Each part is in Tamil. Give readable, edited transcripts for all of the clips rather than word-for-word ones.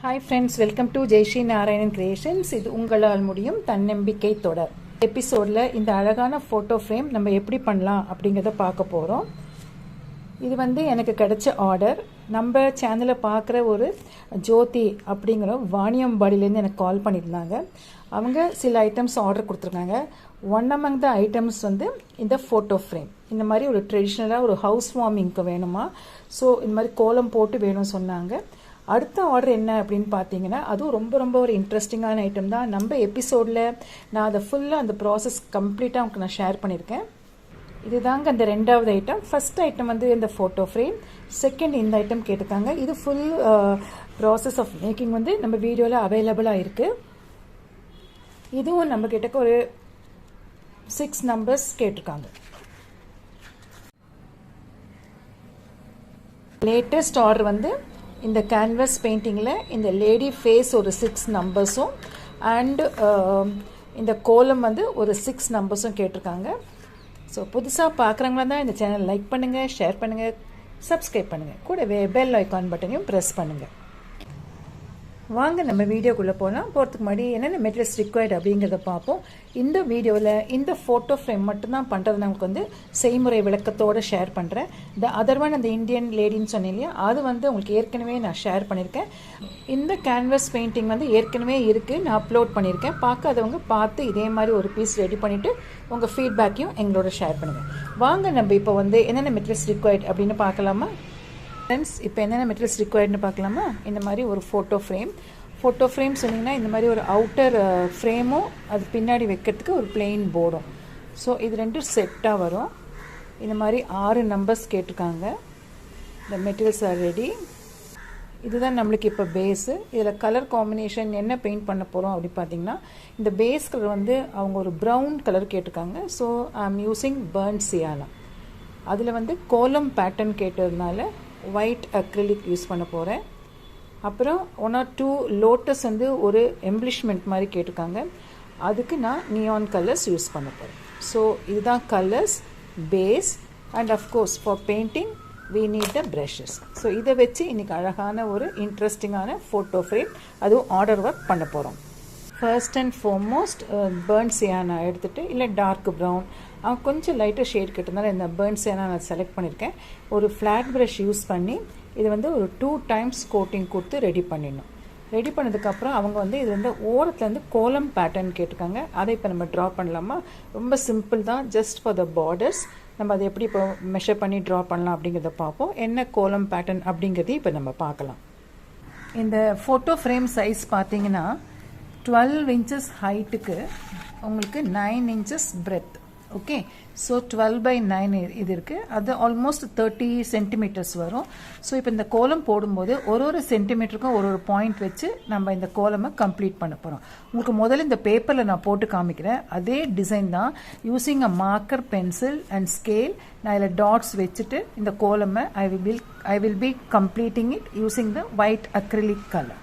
Hi friends, welcome to Jayashree Narayanan Creations. இது உங்களால் முடியும் தன்னம்பிக்கை தொடர். எபிசோடில் இந்த அழகான ஃபோட்டோ ஃப்ரேம் நம்ம எப்படி பண்ணலாம் அப்படிங்கிறத பார்க்க போகிறோம். இது எனக்கு கிடைச்ச ஆர்டர். நம்ம சேனலை பார்க்குற ஒரு ஜோதி அப்படிங்கிற வாணியம்பாடியிலேருந்து எனக்கு கால் பண்ணியிருந்தாங்க. அவங்க சில ஐட்டம்ஸ் ஆர்டர் கொடுத்துருக்காங்க. ஒன் அமங் த ஐட்டம்ஸ் இந்த ஃபோட்டோ ஃப்ரேம். இந்த மாதிரி ஒரு ட்ரெடிஷ்னலாக ஒரு ஹவுஸ் வார்மிங்க்கு வேணுமா, ஸோ இந்த மாதிரி கோலம் போட்டு வேணும்னு சொன்னாங்க. அடுத்த ஆர்டர் என்ன அப்படின்னு பார்த்தீங்கன்னா, அதுவும் ரொம்ப ரொம்ப ஒரு இன்ட்ரெஸ்டிங்கான ஐட்டம் தான். நம்ம எபிசோடில் நான் அதை ஃபுல்லாக அந்த ப்ராசஸ் கம்ப்ளீட்டாக உங்களுக்கு நான் ஷேர் பண்ணியிருக்கேன். இதுதாங்க அந்த ரெண்டாவது ஐட்டம். ஃபர்ஸ்ட் ஐட்டம் இந்த ஃபோட்டோ ஃப்ரேம். செகண்ட் இந்த ஐட்டம் கேட்டிருக்காங்க. இது ஃபுல் ப்ராசஸ் ஆஃப் மேக்கிங் நம்ம வீடியோவில் அவைலபிளாக இருக்குது. இதுவும் நம்ம கிட்டக்க ஒரு 6 நம்பர்ஸ் கேட்டிருக்காங்க. லேட்டஸ்ட் ஆர்டர் இந்த கேன்வஸ் பெயிண்டிங்கில் இந்த லேடி ஃபேஸ் ஒரு 6 நம்பர்ஸும் அண்டு இந்த கோலம் ஒரு 6 நம்பர்ஸும் கேட்டிருக்காங்க. ஸோ புதுசாக பார்க்குறவங்களா தான் இந்த சேனல் லைக் பண்ணுங்கள், ஷேர் பண்ணுங்கள், சப்ஸ்கிரைப் பண்ணுங்கள், கூடவே பெல் ஐக்கான் பட்டனையும் ப்ரெஸ் பண்ணுங்கள். வாங்க நம்ம வீடியோக்குள்ளே போகிறதுக்கு முன்னாடி என்னென்ன மெட்டீரியல்ஸ் ரிக்வயர்டு அப்படிங்கிறத பார்ப்போம். இந்த வீடியோவில் இந்த ஃபோட்டோ ஃப்ரேம் மட்டும்தான் பண்ணுறது நமக்கு செய்முறை விளக்கத்தோடு ஷேர் பண்ணுறேன். இந்த அதர்வன் அந்த இந்தியன் லேடின்னு சொன்னேன் இல்லையா, அது உங்களுக்கு ஏற்கனவே நான் ஷேர் பண்ணியிருக்கேன். இந்த கேன்வஸ் பெயிண்டிங் ஏற்கனவே இருக்குது, நான் அப்லோட் பண்ணியிருக்கேன். பார்க்காதவங்க பார்த்து இதே மாதிரி ஒரு பீஸ் ரெடி பண்ணிவிட்டு உங்கள் ஃபீட்பேக்கையும் எங்களோட ஷேர் பண்ணுங்கள். வாங்க நம்ம இப்போ என்னென்ன மெட்டீரியல்ஸ் ரிக்வயர்டு அப்படின்னு பார்க்கலாமா ஃப்ரெண்ட்ஸ். இப்போ என்னென்ன மெட்டீரியல்ஸ் ரிக்வயர்டுன்னு பார்க்கலாமா. இந்த மாதிரி ஒரு ஃபோட்டோ ஃப்ரேம் சொன்னீங்கன்னா இந்த மாதிரி ஒரு அவுட்டர் ஃப்ரேமும் அது பின்னாடி வைக்கிறதுக்கு ஒரு பிளெயின் போர்டும். ஸோ இது ரெண்டும் செட்டாக வரும். இந்த மாதிரி 6 நம்பர்ஸ் கேட்டிருக்காங்க. இந்த மெட்டீரியல்ஸ் ஆர் ரெடி. இதுதான் நம்மளுக்கு இப்போ பேஸு. இதில் கலர் காம்பினேஷன் என்ன பெயிண்ட் பண்ண போகிறோம் அப்படின்னு பார்த்தீங்கன்னா, இந்த பேஸ் கலர் அவங்க ஒரு ப்ரௌன் கலர் கேட்டிருக்காங்க. ஸோ ஐ ஆம் யூஸிங் பர்ன் சியானா. அதில் கோலம் பேட்டர்ன் கேட்டதுனால ஒயிட் அக்ரிலிக் யூஸ் பண்ண போகிறேன். அப்புறம் 1 or 2 லோட்டஸ் ஒரு எம்ப்ளிஷ்மெண்ட் மாதிரி கேட்டிருக்காங்க. அதுக்கு நான் நியான் கலர்ஸ் யூஸ் பண்ண போகிறேன். ஸோ இதுதான் colours, base, and of course for painting we need the brushes. So இதை வச்சு இன்றைக்கி அழகான ஒரு இன்ட்ரெஸ்டிங்கான ஃபோட்டோ ஃப்ரேம் அதுவும் ஆர்டர் ஒர்க் பண்ண போகிறோம். First and foremost burnt sienna எடுத்துகிட்டு, இல்லை டார்க் ப்ரௌன், அவங்க கொஞ்சம் லைட்டாக ஷேட் கிட்டனால இந்த பர்ன் சியானா நான் செலக்ட் பண்ணியிருக்கேன். ஒரு ஃப்ளாட் ப்ரஷ் யூஸ் பண்ணி இது ஒரு 2 times கோட்டிங் கொடுத்து ரெடி பண்ணிடணும். ரெடி பண்ணதுக்கப்புறம் அவங்க இது ஓரத்துலேருந்து கோலம் பேட்டர்ன் கேட்டிருக்காங்க. அதை இப்போ நம்ம ட்ரா பண்ணலாமா. ரொம்ப சிம்பிள் தான், ஜஸ்ட் ஃபார் த பார்டர்ஸ். நம்ம அதை எப்படி இப்போ மெஷர் பண்ணி ட்ரா பண்ணலாம் அப்படிங்கிறத பார்ப்போம். என்ன கோலம் பேட்டர்ன் அப்படிங்கிறதையும் இப்போ நம்ம பார்க்கலாம். இந்த ஃபோட்டோ ஃப்ரேம் சைஸ் பார்த்தீங்கன்னா 12 inches ஹைட்டுக்கு உங்களுக்கு 9 inches பிரெத். ஓகே, ஸோ 12/9 இது இருக்குது. அது ஆல்மோஸ்ட் 30 centimeters வரும். ஸோ இப்போ இந்த கோலம் போடும்போது ஒரு சென்டிமீட்டருக்கும் ஒரு பாயிண்ட் வச்சு நம்ம இந்த கோலமை கம்ப்ளீட் பண்ண போகிறோம். உங்களுக்கு முதல்ல இந்த பேப்பரில் நான் போட்டு காமிக்கிறேன். அதே டிசைன் தான், using a marker, pencil and scale. நான் இதில் டாட்ஸ் வச்சுட்டு இந்த கோலமை I will be completing it using the white acrylic colour.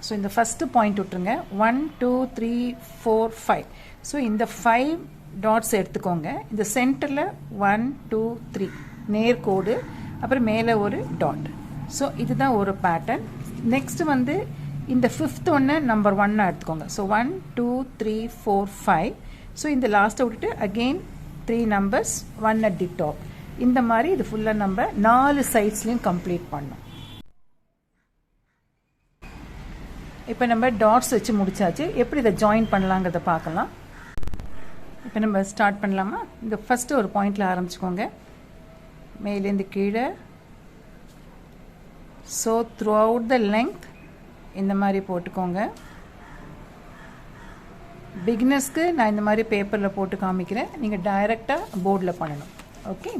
So இந்த ஃபஸ்ட்டு பாயிண்ட் விட்டுருங்க. 1 2 3 4 5. ஸோ இந்த 5 டாட்ஸ் எடுத்துக்கோங்க. இந்த சென்டரில் 1 2 3 நேர்கோடு, அப்புறம் மேலே ஒரு டாட். ஸோ இதுதான் ஒரு பேட்டர்ன். நெக்ஸ்ட் இந்த 5th ஒன்று நம்பர் 1 எடுத்துக்கோங்க. ஸோ 1 2 3 4 5. ஸோ இந்த லாஸ்ட்டை விட்டுட்டு again 3 numbers, 1 at the top. இந்த மாதிரி இது ஃபுல்லாக நம்ம 4 சைட்ஸ்லையும் கம்ப்ளீட் பண்ணோம். இப்போ நம்ம டாட்ஸ் வச்சு முடிச்சாச்சு. எப்படி இதை ஜாயின் பண்ணலாங்கிறத பார்க்கலாம். இப்போ நம்ம ஸ்டார்ட் பண்ணலாமா. இந்த ஃபஸ்ட்டு ஒரு பாயிண்டில் ஆரம்பிச்சுக்கோங்க, மேலேருந்து கீழே. So through out the length இந்த மாதிரி போட்டுக்கோங்க. பிகினர்ஸ்க்கு நான் இந்த மாதிரி பேப்பரில் போட்டு காமிக்கிறேன், நீங்கள் டைரெக்டாக போர்டில் பண்ணணும். ஓகே,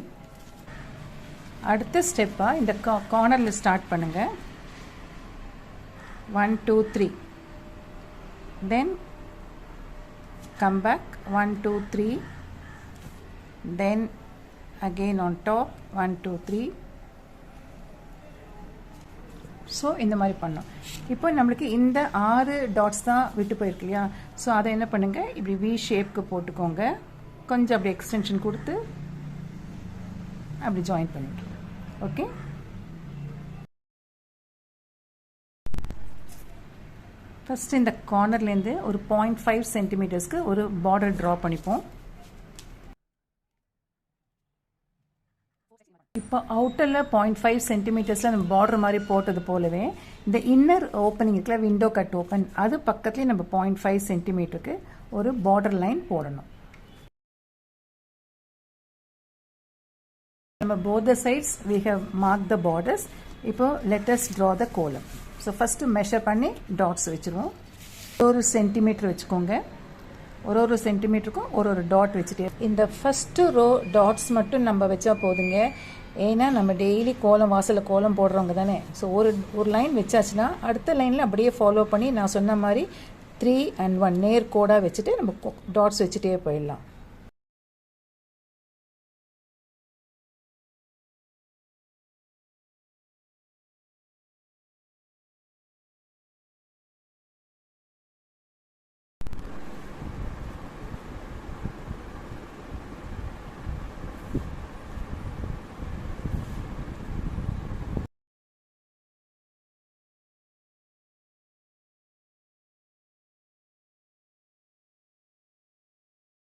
அடுத்த ஸ்டெப்பாக இந்த கார்னரில் ஸ்டார்ட் பண்ணுங்கள். 1 2 3, then come back 1 2 3, then again on top 1 2 3. So இந்த மாதிரி பண்ணோம். இப்போ நம்மளுக்கு இந்த 6 டாட்ஸ் தான் விட்டு போயிருக்கு இல்லையா. ஸோ அதை என்ன பண்ணுங்கள், இப்படி வி ஷேப்க்கு போட்டுக்கோங்க. கொஞ்சம் அப்படி எக்ஸ்டென்ஷன் கொடுத்து அப்படி ஜாயின் பண்ணிவிட்டு ஓகே. ஃபஸ்ட்டு இந்த கார்னர்லேருந்து ஒரு 0.5 சென்டிமீட்டர்ஸ்க்கு ஒரு பார்டர் ட்ரா பண்ணிப்போம். இப்போ அவுட்டரில் 0.5 சென்டிமீட்டர்ஸில் நம்ம பார்டர் மாதிரி போட்டது போலவே இந்த இன்னர் ஓப்பனிங் இருக்குல்ல, விண்டோ கட் ஓப்பன், அது பக்கத்துலேயே நம்ம 0.5 சென்டிமீட்டருக்கு ஒரு பார்டர் லைன் போடணும். நம்ம both the sides we have marked the borders. இப்போ let us draw the column. So first measure பண்ணி டாட்ஸ் வச்சுருவோம். ஒரு சென்டிமீட்டர் வச்சுக்கோங்க. ஒரு சென்டிமீட்டருக்கும் ஒரு டாட் வச்சுட்டு இந்த ஃபஸ்ட்டு ரோ டாட்ஸ் மட்டும் நம்ம வச்சா போதுங்க. ஏன்னா நம்ம டெய்லி கோலம் வாசலில் கோலம் போடுறவங்க தானே. ஸோ ஒரு லைன் வச்சாச்சுன்னா அடுத்த லைனில் அப்படியே ஃபாலோ பண்ணி நான் சொன்ன மாதிரி 3 and 1 நேர் கோடாக வச்சுட்டு நம்ம டாட்ஸ் வச்சுட்டே போயிடலாம்.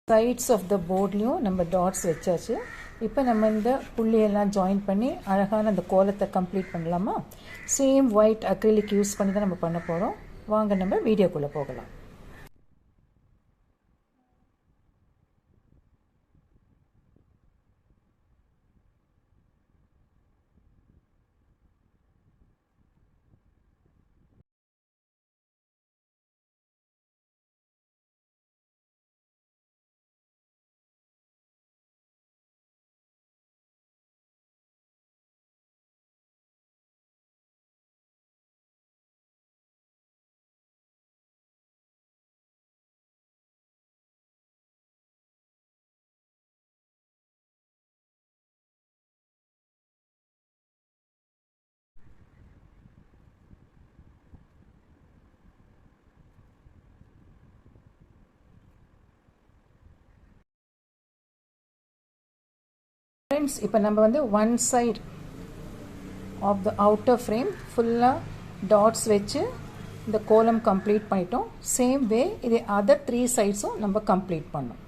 சைட்ஸ் ஆஃப் த போர்ட்லேயும் நம்ம டாட்ஸ் வச்சாச்சு. இப்போ நம்ம இந்த புள்ளியெல்லாம் ஜாயின் பண்ணி அழகான அந்த கோலத்தை கம்ப்ளீட் பண்ணலாமா? சேம் ஒயிட் அக்ரிலிக் யூஸ் பண்ணி தான் நம்ம பண்ண போகிறோம். வாங்க நம்ம வீடியோக்குள்ளே போகலாம். ஃப்ரெண்ட்ஸ், இப்போ நம்ம வந்து one side of the outer frame ஃபுல்லாக டாட்ஸ் வச்சு இந்த கோலம் கம்ப்ளீட் பண்ணிட்டோம். சேம் வே இது அதர் 3 சைட்ஸும் நம்ம கம்ப்ளீட் பண்ணோம்.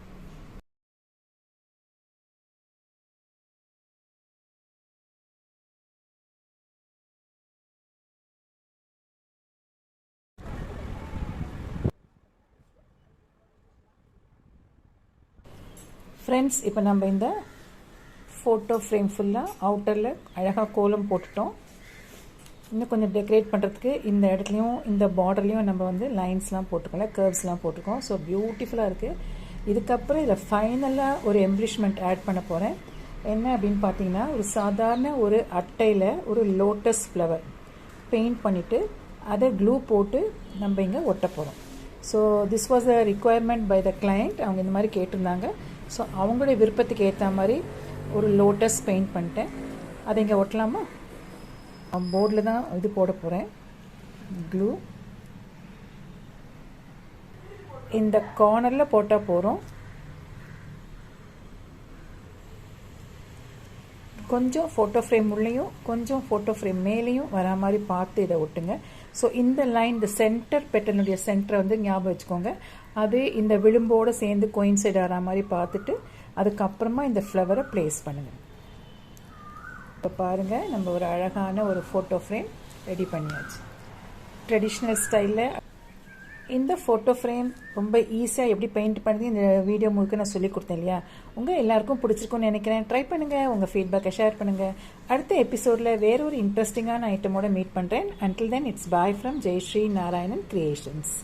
ஃப்ரெண்ட்ஸ், இப்போ நம்ம இந்த ஃபோட்டோ ஃப்ரேம் ஃபுல்லாக அவுட்டரில் அழகாக கோலம் போட்டுட்டோம். இன்னும் கொஞ்சம் டெக்கரேட் பண்ணுறதுக்கு இந்த இடத்துலையும் இந்த பார்டர்லேயும் நம்ம வந்து லைன்ஸ்லாம் போட்டுக்கோம், கர்வ்ஸ்லாம் போட்டுக்கோம். ஸோ பியூட்டிஃபுல்லாக இருக்குது. இதுக்கப்புறம் இதில் ஃபைனலாக ஒரு எம்ப்ளிஷ்மெண்ட் ஆட் பண்ண போகிறேன். என்ன அப்படின்னு பார்த்தீங்கன்னா, ஒரு சாதாரண ஒரு அட்டையில் ஒரு லோட்டஸ் ஃப்ளவர் பெயிண்ட் பண்ணிவிட்டு அதை க்ளூ போட்டு நம்ம இங்கே ஒட்ட போகிறோம். So this was a requirement by the client. அவங்க இந்த மாதிரி கேட்டிருந்தாங்க. ஸோ அவங்களுடைய விருப்பத்துக்கு ஏற்ற மாதிரி ஒரு லோட்டஸ் பெயிண்ட் பண்ணிட்டேன். அதை இங்கே ஒட்டலாமா? போர்டில் தான் இது போட போகிறேன், க்ளூ. இந்த கார்னரில் போட்டால் போகிறோம். கொஞ்சம் ஃபோட்டோ ஃப்ரேம் உள்ளேயும் கொஞ்சம் ஃபோட்டோ ஃப்ரேம் மேலேயும் வரா மாதிரி பார்த்து இதை ஒட்டுங்க. ஸோ இந்த லைன், இந்த சென்டர் பெட்டனுடைய சென்டரை வந்து ஞாபகம் வச்சுக்கோங்க. அது இந்த விளிம்போடு சேர்ந்து கோயின்சைட் ஆகிற மாதிரி பார்த்துட்டு அதுக்கப்புறமா இந்த ஃப்ளவரை ப்ளேஸ் பண்ணுங்கள். இப்போ பாருங்கள், நம்ம ஒரு அழகான ஒரு ஃபோட்டோ ஃப்ரேம் ரெடி பண்ணியாச்சு ட்ரெடிஷ்னல் ஸ்டைலில். இந்த ஃபோட்டோ ஃப்ரேம் ரொம்ப ஈஸியாக எப்படி பெயிண்ட் பண்ணுறது இந்த வீடியோ முழுக்க நான் சொல்லி கொடுத்தேன் இல்லையா? உங்கள் எல்லாருக்கும் பிடிச்சிருக்குன்னு நினைக்கிறேன். ட்ரை பண்ணுங்கள், உங்கள் ஃபீட்பேக்கை ஷேர் பண்ணுங்கள். அடுத்த எபிசோடில் வேறொரு இன்ட்ரெஸ்டிங்கான ஐட்டமோட மீட் பண்ணுறேன். Until then, it's bye from Jayashree Narayanan creations.